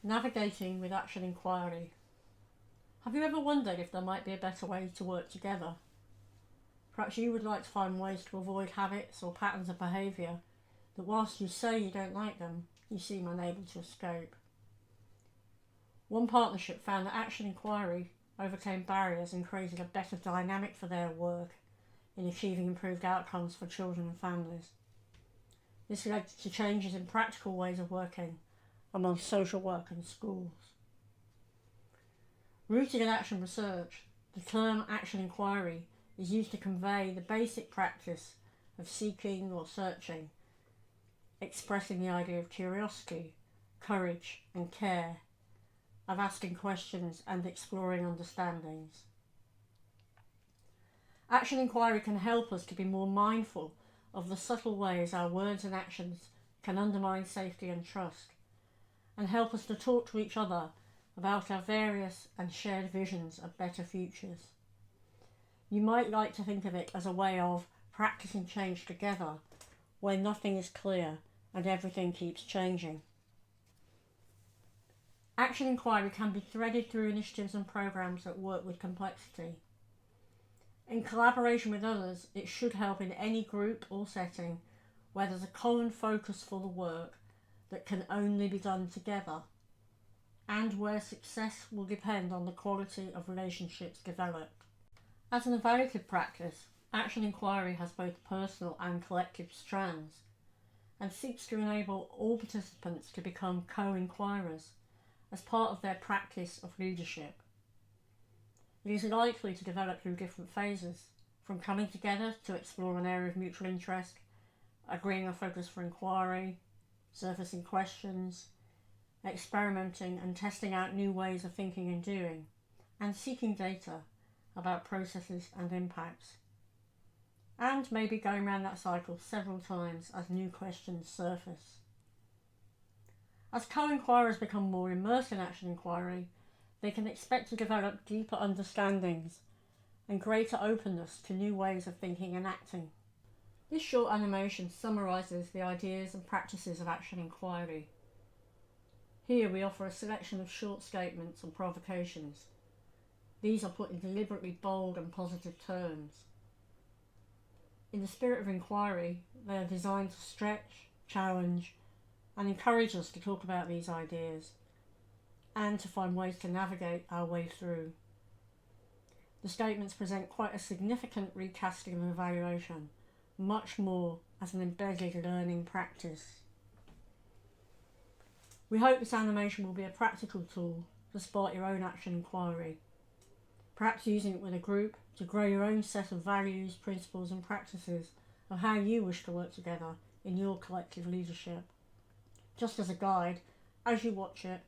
Navigating with action inquiry. Have you ever wondered if there might be a better way to work together? Perhaps you would like to find ways to avoid habits or patterns of behaviour that, whilst you say you don't like them, you seem unable to escape. One partnership found that action inquiry overcame barriers and created a better dynamic for their work in achieving improved outcomes for children and families. This led to changes in practical ways of working among social work and schools. Rooted in action research, the term action inquiry is used to convey the basic practice of seeking or searching, expressing the idea of curiosity, courage and care, of asking questions and exploring understandings. Action inquiry can help us to be more mindful of the subtle ways our words and actions can undermine safety and trust, and help us to talk to each other about our various and shared visions of better futures. You might like to think of it as a way of practicing change together when nothing is clear and everything keeps changing. Action inquiry can be threaded through initiatives and programs that work with complexity. In collaboration with others, it should help in any group or setting where there's a common focus for the work that can only be done together, and where success will depend on the quality of relationships developed. As an evaluative practice, action inquiry has both personal and collective strands, and seeks to enable all participants to become co-inquirers as part of their practice of leadership. It is likely to develop through different phases, from coming together to explore an area of mutual interest, agreeing on focus for inquiry, surfacing questions, experimenting and testing out new ways of thinking and doing, and seeking data about processes and impacts, and maybe going around that cycle several times as new questions surface. As co-inquirers become more immersed in action inquiry, they can expect to develop deeper understandings and greater openness to new ways of thinking and acting. This short animation summarises the ideas and practices of action inquiry. Here we offer a selection of short statements and provocations. These are put in deliberately bold and positive terms. In the spirit of inquiry, they are designed to stretch, challenge, and encourage us to talk about these ideas and to find ways to navigate our way through. The statements present quite a significant recasting and evaluation, much more as an embedded learning practice. We hope this animation will be a practical tool to spark your own action inquiry, perhaps using it with a group to grow your own set of values, principles and practices of how you wish to work together in your collective leadership. Just as a guide, as you watch it,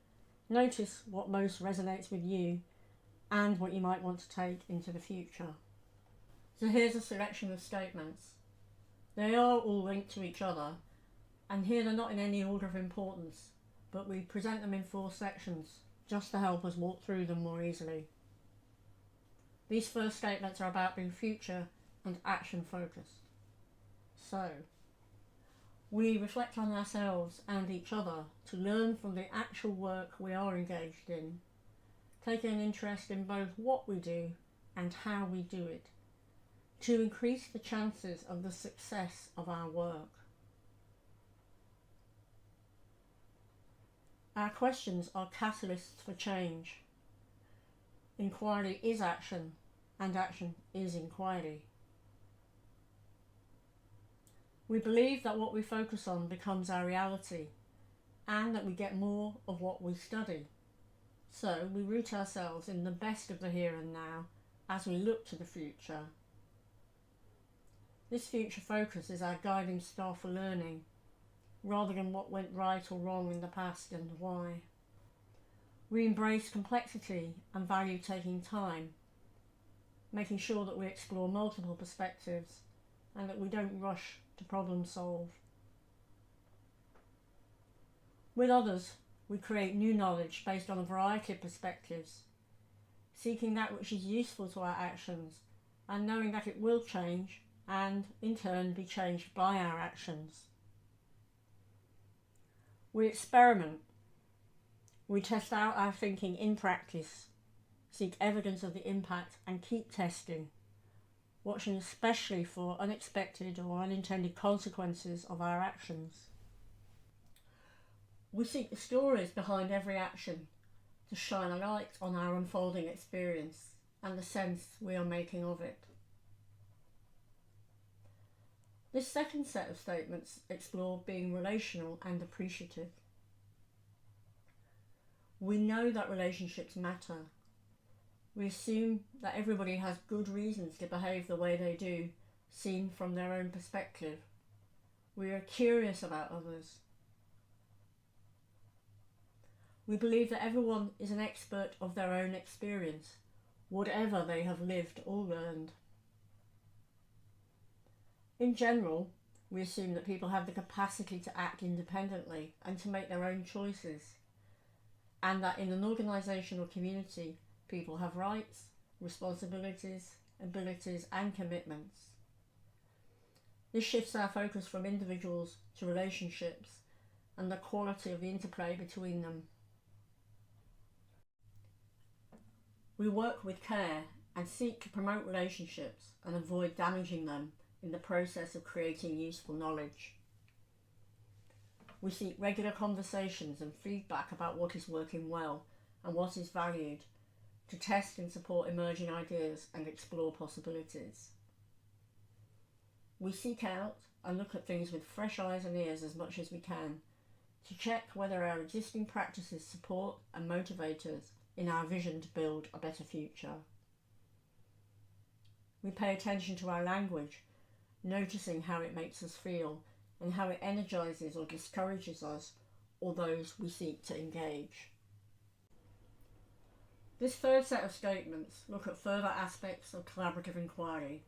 notice what most resonates with you and what you might want to take into the future. So here's a selection of statements. They are all linked to each other, and here they're not in any order of importance, but we present them in 4 sections just to help us walk through them more easily. These first statements are about being future and action focused. So, we reflect on ourselves and each other to learn from the actual work we are engaged in, taking an interest in both what we do and how we do it, to increase the chances of the success of our work. Our questions are catalysts for change. Inquiry is action, and action is inquiry. We believe that what we focus on becomes our reality, and that we get more of what we study. So we root ourselves in the best of the here and now as we look to the future. This future focus is our guiding star for learning, rather than what went right or wrong in the past and why. We embrace complexity and value taking time, making sure that we explore multiple perspectives and that we don't rush to problem solve. With others, we create new knowledge based on a variety of perspectives, seeking that which is useful to our actions and knowing that it will change and, in turn, be changed by our actions. We experiment, We test out our thinking in practice, seek evidence of the impact and keep testing, watching especially for unexpected or unintended consequences of our actions. We seek the stories behind every action to shine a light on our unfolding experience and the sense we are making of it. This second set of statements explore being relational and appreciative. We know that relationships matter. We assume that everybody has good reasons to behave the way they do, seen from their own perspective. We are curious about others. We believe that everyone is an expert of their own experience, whatever they have lived or learned. In general, we assume that people have the capacity to act independently and to make their own choices, and that in an organisation or community, people have rights, responsibilities, abilities and commitments. This shifts our focus from individuals to relationships and the quality of the interplay between them. We work with care and seek to promote relationships and avoid damaging them in the process of creating useful knowledge. We seek regular conversations and feedback about what is working well and what is valued, to test and support emerging ideas and explore possibilities. We seek out and look at things with fresh eyes and ears as much as we can, to check whether our existing practices support and motivate us in our vision to build a better future. We pay attention to our language, noticing how it makes us feel and how it energises or discourages us or those we seek to engage. This third set of statements look at further aspects of collaborative inquiry.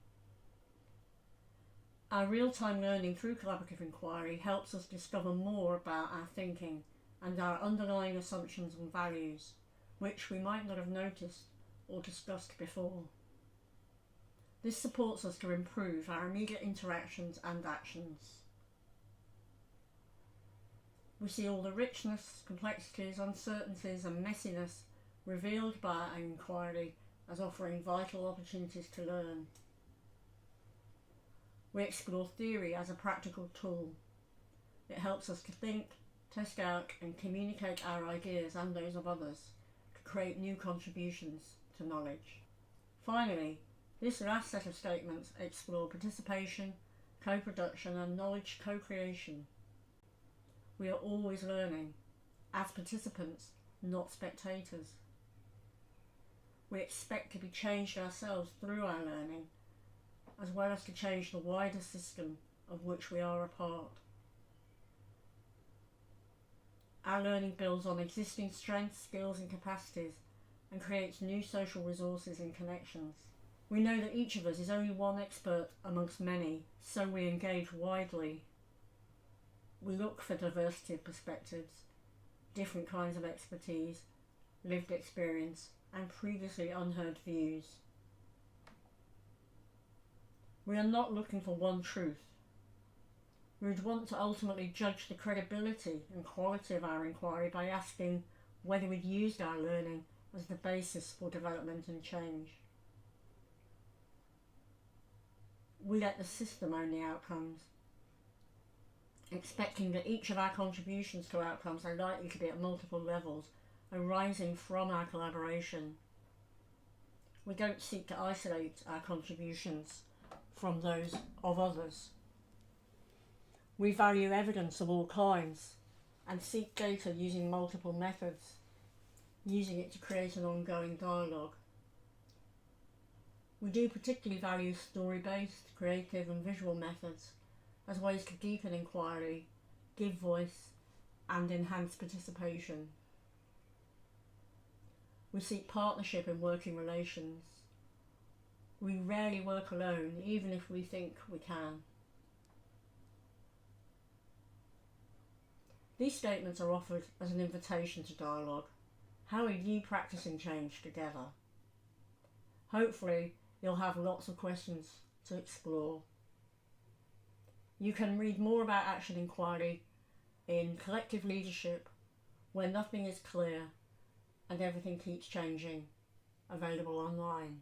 Our real-time learning through collaborative inquiry helps us discover more about our thinking and our underlying assumptions and values, which we might not have noticed or discussed before. This supports us to improve our immediate interactions and actions. We see all the richness, complexities, uncertainties and messiness revealed by our inquiry as offering vital opportunities to learn. We explore theory as a practical tool. It helps us to think, test out and communicate our ideas and those of others to create new contributions to knowledge. Finally, this last set of statements explore participation, co-production and knowledge co-creation. We are always learning, as participants, not spectators. We expect to be changed ourselves through our learning, as well as to change the wider system of which we are a part. Our learning builds on existing strengths, skills and capacities and creates new social resources and connections. We know that each of us is only one expert amongst many, so we engage widely. We look for diversity of perspectives, different kinds of expertise, lived experience and previously unheard views. We are not looking for one truth. We would want to ultimately judge the credibility and quality of our inquiry by asking whether we'd used our learning as the basis for development and change. We let the system own the outcomes, expecting that each of our contributions to outcomes are likely to be at multiple levels, arising from our collaboration. We don't seek to isolate our contributions from those of others. We value evidence of all kinds and seek data using multiple methods, using it to create an ongoing dialogue. We do particularly value story-based, creative and visual methods as ways to deepen inquiry, give voice and enhance participation. We seek partnership in working relations. We rarely work alone, even if we think we can. These statements are offered as an invitation to dialogue. How are you practicing change together? Hopefully, you'll have lots of questions to explore. You can read more about action inquiry in Collective Leadership where nothing is clear and everything keeps changing, available online.